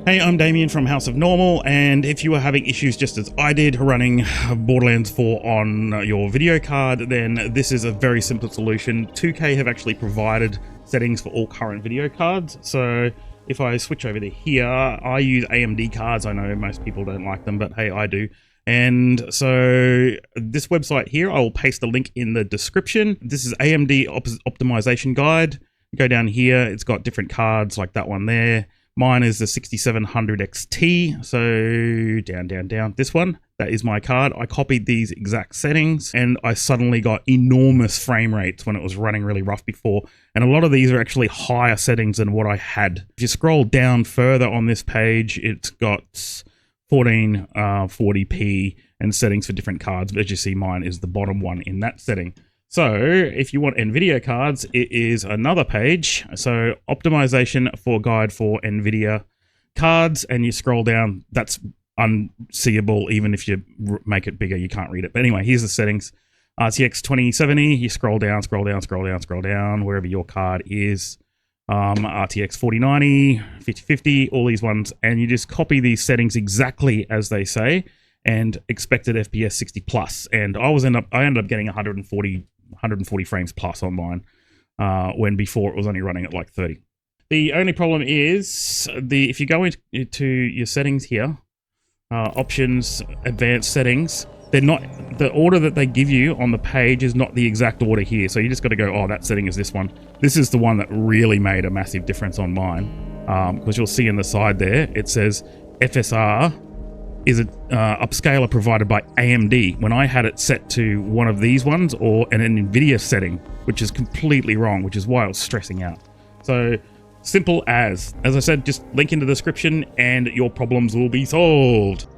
Hey, I'm Damien from House of Normal, and if you are having issues just as I did running Borderlands 4 on your video card, then this is a very simple solution. 2K have actually provided settings for all current video cards, so if I switch over to here, I use AMD cards. I know most people don't like them, but hey, I do. And so this website here, I will paste the link in the description. This is AMD optimization guide. Go down here, it's got different cards like that one there. Mine is the 6700 XT, so down. This one, that is my card. I copied these exact settings and I suddenly got enormous frame rates when it was running really rough before. And a lot of these are actually higher settings than what I had. If you scroll down further on this page, it's got 1440p and settings for different cards. But as you see, mine is the bottom one in that setting. So if you want NVIDIA cards, it is another page. So optimization for guide for NVIDIA cards, and you scroll down, that's unseeable. Even if you make it bigger, you can't read it. But anyway, here's the settings. RTX 2070, you scroll down, wherever your card is. RTX 4090, 5050, all these ones. And you just copy these settings exactly as they say, and expected FPS 60 plus. And I ended up getting 140 frames plus on mine, when before it was only running at like 30. The only problem is if you go into your settings here, options, advanced settings, they're not, the order that they give you on the page is not the exact order here. So you just got to go, oh, that setting is this one. This is the one that really made a massive difference on mine, because you'll see in the side there, it says FSR is an upscaler provided by AMD, when I had it set to one of these ones or an NVIDIA setting, which is completely wrong, which is why I was stressing out. So simple as I said, just link in the description and your problems will be solved.